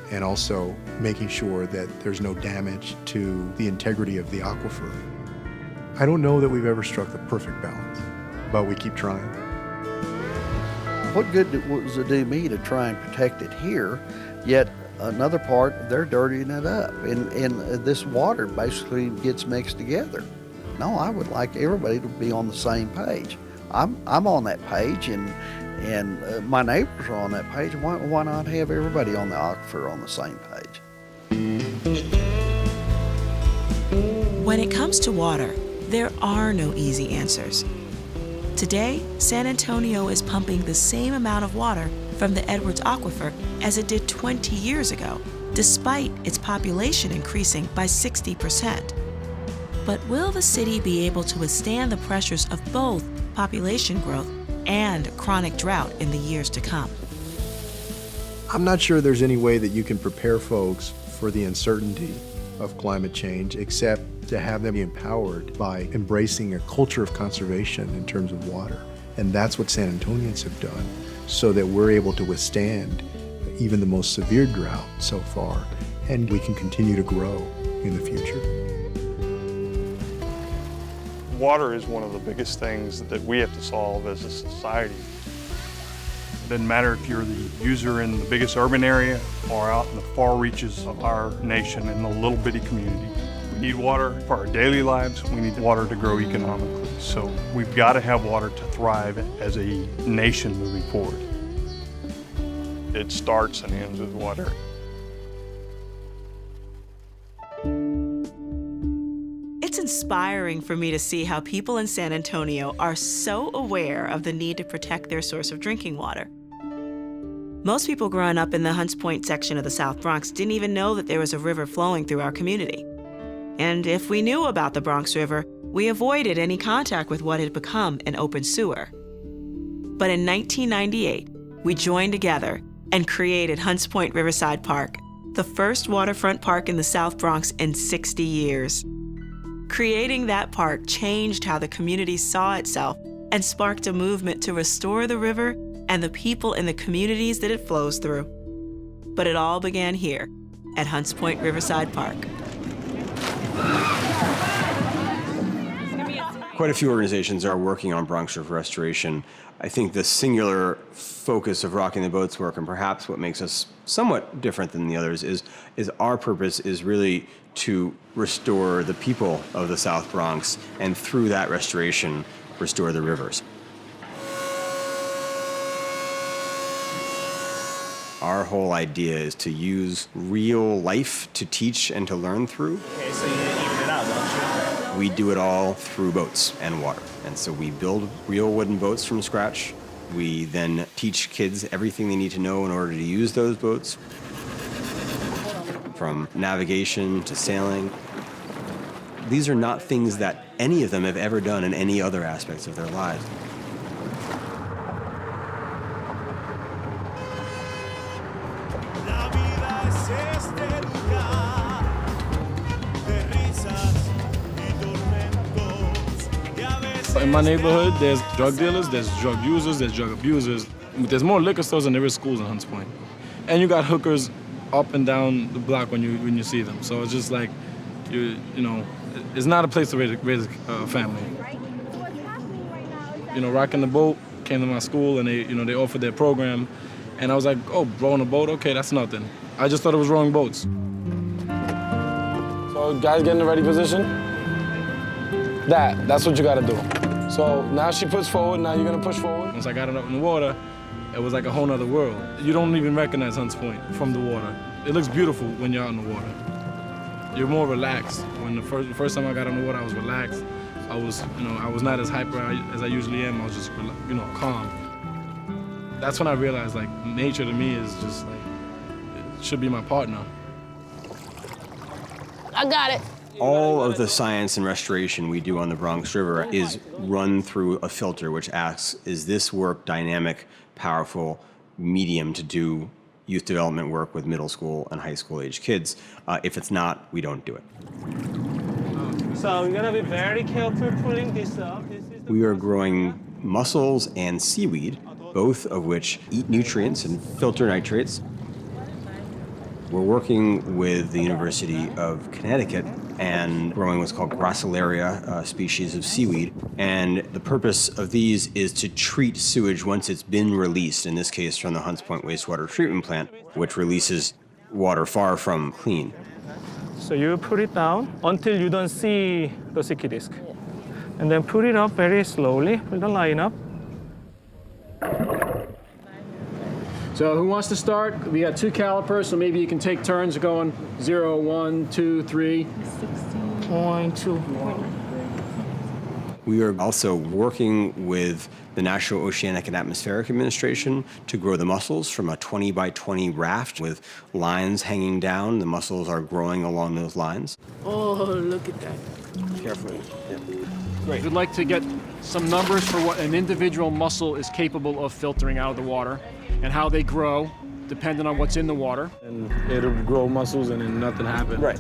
[SPEAKER 6] and also making sure that there's no damage to the integrity of the aquifer. I don't know that we've ever struck the perfect balance, but we keep trying.
[SPEAKER 9] What good does it do me to try and protect it here, yet another part, they're dirtying it up, and this water basically gets mixed together. No, I would like everybody to be on the same page. I'm on that page, and my neighbors are on that page. Why not have everybody on the aquifer on the same page?
[SPEAKER 1] When it comes to water, there are no easy answers. Today, San Antonio is pumping the same amount of water from the Edwards Aquifer as it did 20 years ago, despite its population increasing by 60%. But will the city be able to withstand the pressures of both population growth and chronic drought in the years to come?
[SPEAKER 6] I'm not sure there's any way that you can prepare folks for the uncertainty of climate change except to have them be empowered by embracing a culture of conservation in terms of water. And that's what San Antonians have done, so that we're able to withstand even the most severe drought so far, and we can continue to grow in the future.
[SPEAKER 4] Water is one of the biggest things that we have to solve as a society.
[SPEAKER 8] It doesn't matter if you're the user in the biggest urban area or out in the far reaches of our nation in a little bitty community. We need water for our daily lives. We need water to grow economically. So we've got to have water to thrive as a nation moving forward.
[SPEAKER 4] It starts and ends with water.
[SPEAKER 1] It's inspiring for me to see how people in San Antonio are so aware of the need to protect their source of drinking water. Most people growing up in the Hunts Point section of the South Bronx didn't even know that there was a river flowing through our community. And if we knew about the Bronx River, we avoided any contact with what had become an open sewer. But in 1998, we joined together and created Hunts Point Riverside Park, the first waterfront park in the South Bronx in 60 years. Creating that park changed how the community saw itself and sparked a movement to restore the river and the people in the communities that it flows through. But it all began here at Hunts Point Riverside Park.
[SPEAKER 7] Quite a few organizations are working on Bronx River restoration. I think the singular focus of Rocking the Boat's work, and perhaps what makes us somewhat different than the others, is our purpose is really to restore the people of the South Bronx, and through that restoration, restore the rivers. Our whole idea is to use real life to teach and to learn through.
[SPEAKER 33] Okay, so you even it out, don't you?
[SPEAKER 7] We do it all through boats and water. And so we build real wooden boats from scratch. We then teach kids everything they need to know in order to use those boats, from navigation to sailing. These are not things that any of them have ever done in any other aspects of their lives.
[SPEAKER 12] In my neighborhood, there's drug dealers, there's drug users, there's drug abusers. There's more liquor stores than there is schools in Hunts Point. And you got hookers up and down the block when you see them. So it's just like, you know, it's not a place to raise a family. You know, Rocking the Boat came to my school and they offered their program. And I was like, oh, rowing a boat? Okay, that's nothing. I just thought it was rowing boats. So guys get in the ready position. That's what you gotta do. So now she puts forward, now you're gonna push forward. Once I got it up in the water, it was like a whole nother world. You don't even recognize Hunts Point from the water. It looks beautiful when you're out in the water. You're more relaxed. When the first time I got in the water, I was relaxed. I was not as hyper as I usually am. I was just, calm. That's when I realized, like, nature to me is just like, it should be my partner.
[SPEAKER 7] I got it. All of the science and restoration we do on the Bronx River is run through a filter which asks, is this work dynamic, powerful, medium to do youth development work with middle school and high school age kids? If it's not, we don't do it.
[SPEAKER 33] So you're gonna be very careful pulling this up.
[SPEAKER 7] We are growing mussels and seaweed, both of which eat nutrients and filter nitrates. We're working with the University of Connecticut and growing what's called Gracilaria, a species of seaweed. And the purpose of these is to treat sewage once it's been released, in this case from the Hunts Point wastewater treatment plant, which releases water far from clean.
[SPEAKER 33] So you put it down until you don't see the sticky disc. And then put it up very slowly, put the line up.
[SPEAKER 13] So who wants to start? We got 2 calipers, so maybe you can take turns going 0, 1, 2, 3.
[SPEAKER 33] 16.2.
[SPEAKER 7] We are also working with the National Oceanic and Atmospheric Administration to grow the mussels from a 20 by 20 raft with lines hanging down. The mussels are growing along those lines.
[SPEAKER 13] Oh, look at that.
[SPEAKER 7] Carefully. Yeah.
[SPEAKER 13] Great. We'd like to get some numbers for what an individual mussel is capable of filtering out of the water and how they grow, depending on what's in the water.
[SPEAKER 12] And it'll grow mussels and then nothing happens.
[SPEAKER 13] Right.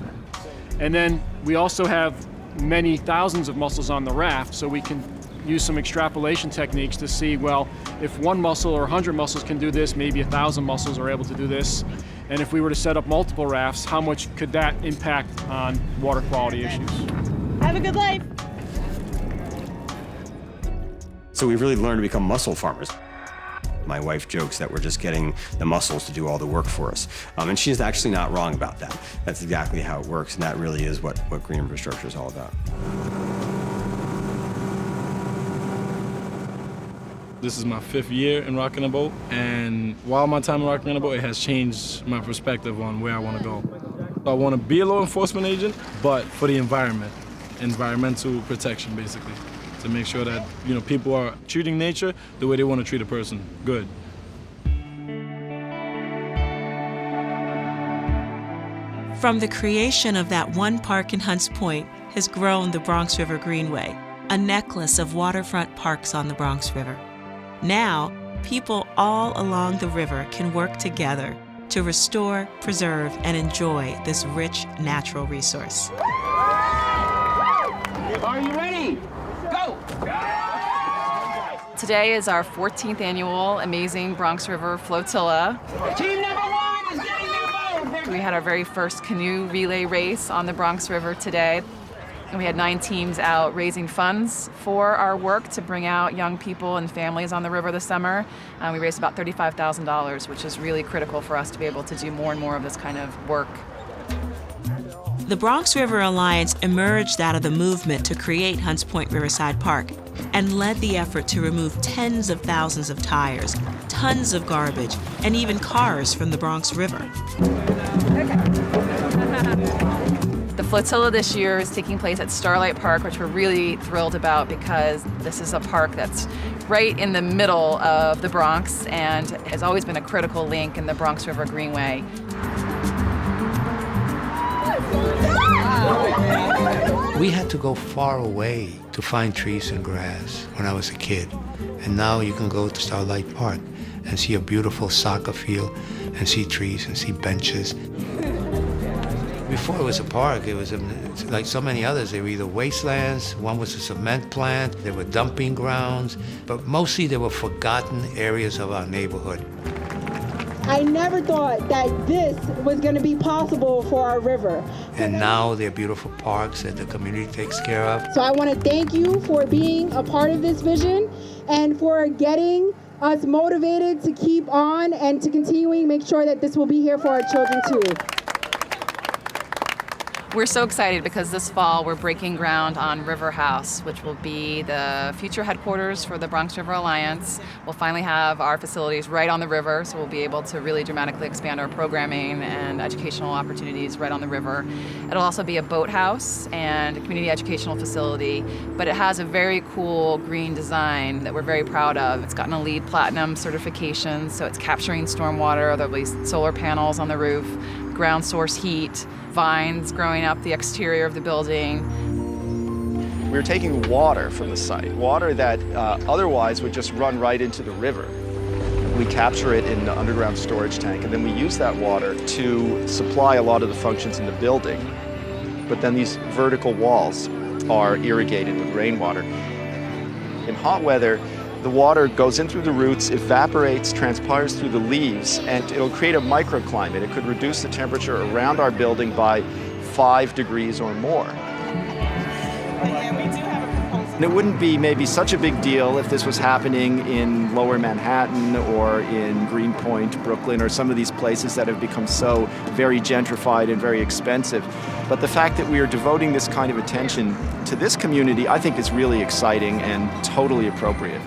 [SPEAKER 13] And then we also have many thousands of mussels on the raft, so we can use some extrapolation techniques to see, well, if 1 mussel or 100 mussels can do this, maybe 1,000 mussels are able to do this. And if we were to set up multiple rafts, how much could that impact on water quality issues?
[SPEAKER 29] Have a good life.
[SPEAKER 7] So we've really learned to become mussel farmers. My wife jokes that we're just getting the mussels to do all the work for us. And she's actually not wrong about that. That's exactly how it works, and that really is what green infrastructure is all about.
[SPEAKER 12] This is my 5th year in rocking a boat, and while my time in rocking a boat, it has changed my perspective on where I want to go. I want to be a law enforcement agent, but for the environment, environmental protection, basically, to make sure that people are treating nature the way they want to treat a person. Good.
[SPEAKER 1] From the creation of that one park in Hunts Point has grown the Bronx River Greenway, a necklace of waterfront parks on the Bronx River. Now, people all along the river can work together to restore, preserve, and enjoy this rich natural resource.
[SPEAKER 15] Are you ready? Go!
[SPEAKER 16] Today is our 14th annual Amazing Bronx River Flotilla.
[SPEAKER 15] Team number 1 is getting their boat!
[SPEAKER 16] We had our very first canoe relay race on the Bronx River today. And we had 9 teams out raising funds for our work to bring out young people and families on the river this summer. We raised about $35,000, which is really critical for us to be able to do more and more of this kind of work.
[SPEAKER 1] The Bronx River Alliance emerged out of the movement to create Hunts Point Riverside Park and led the effort to remove tens of thousands of tires, tons of garbage, and even cars from the Bronx River.
[SPEAKER 16] The flotilla this year is taking place at Starlight Park, which we're really thrilled about because this is a park that's right in the middle of the Bronx and has always been a critical link in the Bronx River Greenway.
[SPEAKER 17] We had to go far away to find trees and grass when I was a kid. And now you can go to Starlight Park and see a beautiful soccer field and see trees and see benches. Before it was a park, it was like so many others. They were either wastelands, one was a cement plant, there were dumping grounds, but mostly they were forgotten areas of our neighborhood.
[SPEAKER 18] I never thought that this was going to be possible for our river.
[SPEAKER 17] And now they're beautiful parks that the community takes care of.
[SPEAKER 18] So I want to thank you for being a part of this vision and for getting us motivated to keep on and to continuing make sure that this will be here for our children too.
[SPEAKER 16] We're so excited because this fall we're breaking ground on River House, which will be the future headquarters for the Bronx River Alliance. We'll finally have our facilities right on the river, so we'll be able to really dramatically expand our programming and educational opportunities right on the river. It'll also be a boathouse and a community educational facility, but it has a very cool green design that we're very proud of. It's gotten a LEED Platinum certification, so it's capturing stormwater. There'll be solar panels on the roof, ground source heat, vines growing up the exterior of the building.
[SPEAKER 19] We're taking water from the site, water that otherwise would just run right into the river. We capture it in the underground storage tank, and then we use that water to supply a lot of the functions in the building. But then these vertical walls are irrigated with rainwater. In hot weather, the water goes in through the roots, evaporates, transpires through the leaves, and it'll create a microclimate. It could reduce the temperature around our building by 5 degrees or more. And it wouldn't be maybe such a big deal if this was happening in Lower Manhattan or in Greenpoint, Brooklyn, or some of these places that have become so very gentrified and very expensive. But the fact that we are devoting this kind of attention to this community, I think is really exciting and totally appropriate.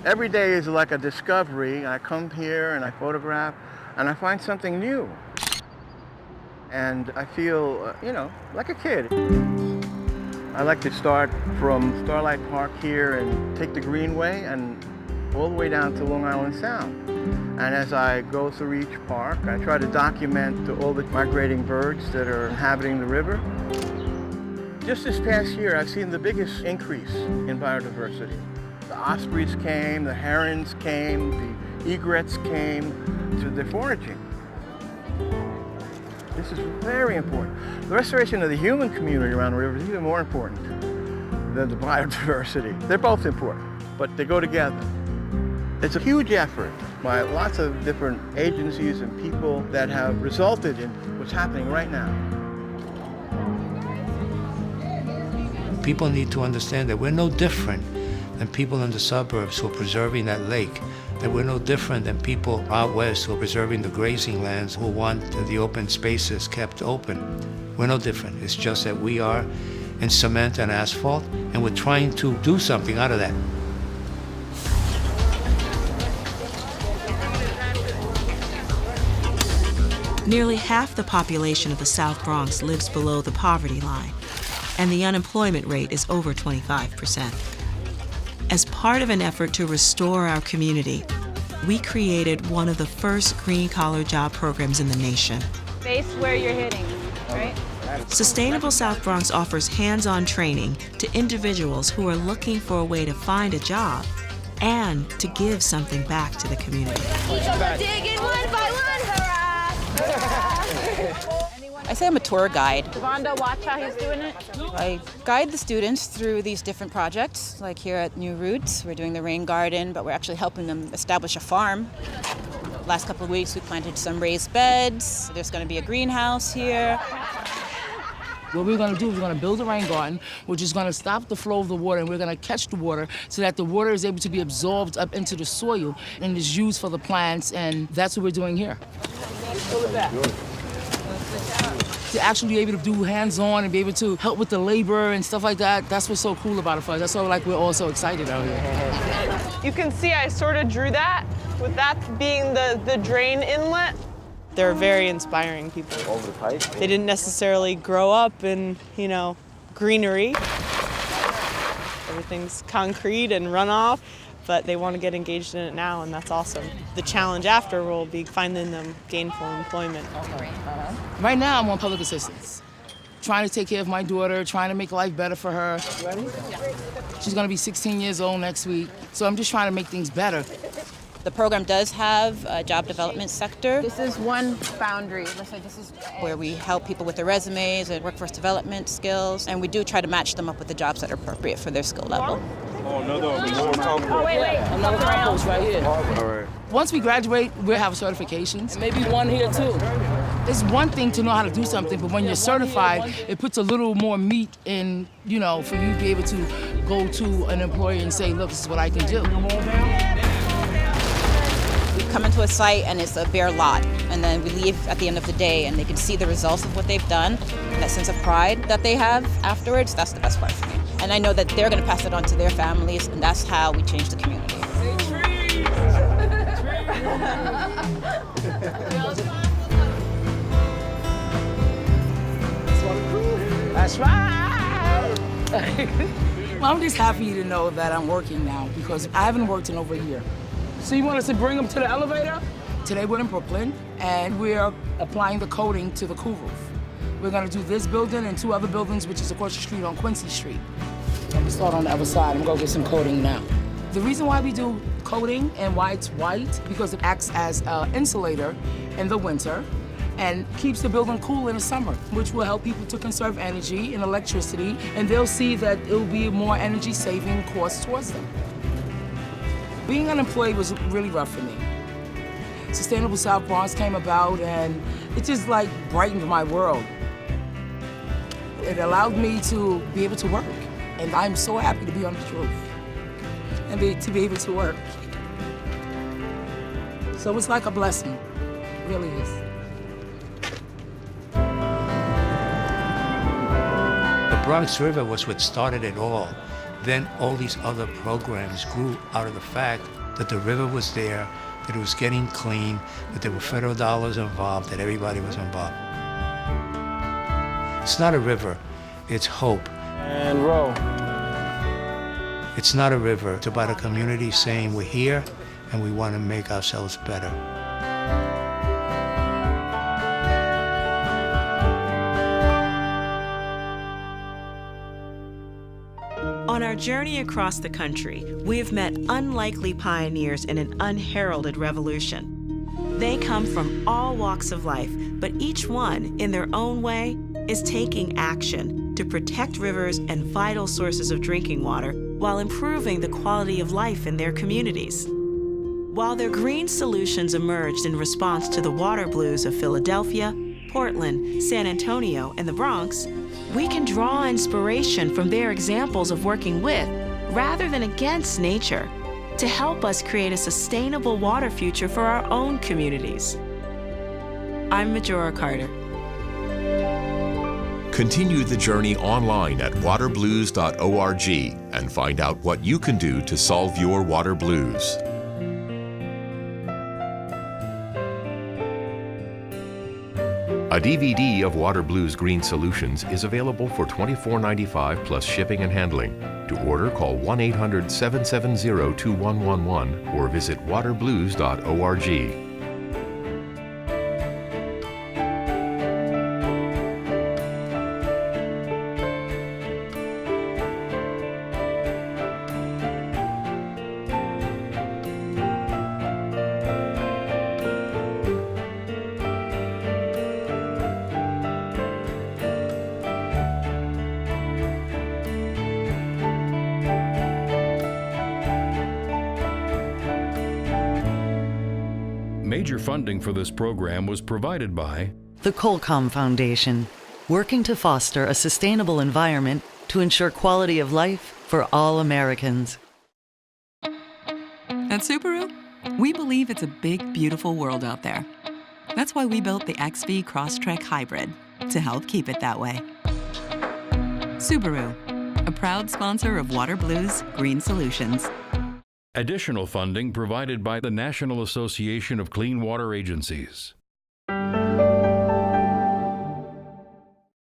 [SPEAKER 20] Every day is like a discovery. I come here and I photograph and I find something new. And I feel, like a kid. I like to start from Starlight Park here and take the Greenway and all the way down to Long Island Sound. And as I go through each park, I try to document all the migrating birds that are inhabiting the river. Just this past year, I've seen the biggest increase in biodiversity. The ospreys came, the herons came, the egrets came to the foraging. This is very important. The restoration of the human community around the river is even more important than the biodiversity. They're both important, but they go together. It's a huge effort by lots of different agencies and people that have resulted in what's happening right now.
[SPEAKER 17] People need to understand that we're no different than people in the suburbs who are preserving that lake, that we're no different than people out west who are preserving the grazing lands, who want the open spaces kept open. We're no different. It's just that we are in cement and asphalt, and we're trying to do something out of that.
[SPEAKER 1] Nearly half the population of the South Bronx lives below the poverty line, and the unemployment rate is over 25%. As part of an effort to restore our community, we created one of the first green-collar job programs in the nation.
[SPEAKER 2] Face where you're hitting, right?
[SPEAKER 1] Sustainable South Bronx offers hands-on training to individuals who are looking for a way to find a job and to give something back to the community.
[SPEAKER 2] Digging one by one, hurrah!
[SPEAKER 3] I say I'm a tour guide.
[SPEAKER 2] Vonda, watch how he's doing it.
[SPEAKER 3] I guide the students through these different projects, like here at New Roots. We're doing the rain garden, but we're actually helping them establish a farm. Last couple of weeks, we planted some raised beds. There's going to be a greenhouse here.
[SPEAKER 14] What we're going to do is we're going to build a rain garden, which is going to stop the flow of the water, and we're going to catch the water so that the water is able to be absorbed up into the soil and is used for the plants, and that's what we're doing here. To actually be able to do hands-on and be able to help with the labor and stuff like that, that's what's so cool about it for us. That's why we're all so excited out here.
[SPEAKER 21] You can see I sort of drew that, with that being the drain inlet. They're very inspiring people.
[SPEAKER 19] Over the pipe?
[SPEAKER 21] They didn't necessarily grow up in, greenery. Everything's concrete and runoff, but they want to get engaged in it now, and that's awesome. The challenge after will be finding them gainful employment.
[SPEAKER 14] Right now, I'm on public assistance, trying to take care of my daughter, trying to make life better for her. Ready? She's going to be 16 years old next week, so I'm just trying to make things better.
[SPEAKER 3] The program does have a job development sector.
[SPEAKER 2] This is one boundary. Let's say this is
[SPEAKER 3] where we help people with their resumes and workforce development skills, and we do try to match them up with the jobs that are appropriate for their skill level.
[SPEAKER 2] Oh, wait.
[SPEAKER 14] Another compost right here.
[SPEAKER 19] All right.
[SPEAKER 14] Once we graduate, we'll have certifications. And maybe one here, too. It's one thing to know how to do something, but when you're certified, it puts a little more meat in, for you to be able to go to an employer and say, look, this is what I can do.
[SPEAKER 3] We come into a site and it's a bare lot, and then we leave at the end of the day and they can see the results of what they've done, and that sense of pride that they have afterwards. That's the best part for me. And I know that they're going to pass it on to their families, and that's how we change the community.
[SPEAKER 14] That's right. Well, I'm just happy to know that I'm working now because I haven't worked in over a year. So you want us to bring them to the elevator? Today we're in Brooklyn, and we're applying the coating to the cool roof. We're gonna do this building and two other buildings, which is across the street on Quincy Street. I'm gonna start on the other side. I'm gonna go get some coating now. The reason why we do coating and why it's white, because it acts as an insulator in the winter and keeps the building cool in the summer, which will help people to conserve energy and electricity, and they'll see that it will be a more energy-saving cost towards them. Being unemployed was really rough for me. Sustainable South Bronx came about, and it just brightened my world. It allowed me to be able to work, and I'm so happy to be on this roof and to be able to work. So it's like a blessing, it really is.
[SPEAKER 17] The Bronx River was what started it all. Then all these other programs grew out of the fact that the river was there, that it was getting clean, that there were federal dollars involved, that everybody was involved. It's not a river, it's hope.
[SPEAKER 12] And roll.
[SPEAKER 17] It's not a river, it's about a community saying we're here and we want to make ourselves better.
[SPEAKER 1] On our journey across the country, we have met unlikely pioneers in an unheralded revolution. They come from all walks of life, but each one, in their own way, is taking action to protect rivers and vital sources of drinking water while improving the quality of life in their communities. While their green solutions emerged in response to the water blues of Philadelphia, Portland, San Antonio, and the Bronx, we can draw inspiration from their examples of working with, rather than against, nature to help us create a sustainable water future for our own communities. I'm Majora Carter.
[SPEAKER 5] Continue the journey online at waterblues.org and find out what you can do to solve your water blues. A DVD of Water Blues Green Solutions is available for $24.95 plus shipping and handling. To order, call 1-800-770-2111 or visit waterblues.org.
[SPEAKER 10] Major funding for this program was provided by
[SPEAKER 11] the Colcom Foundation, working to foster a sustainable environment to ensure quality of life for all Americans.
[SPEAKER 22] At Subaru, we believe it's a big, beautiful world out there. That's why we built the XV Crosstrek Hybrid, to help keep it that way. Subaru, a proud sponsor of Water Blues Green Solutions.
[SPEAKER 10] additional funding provided by the National Association of Clean Water Agencies.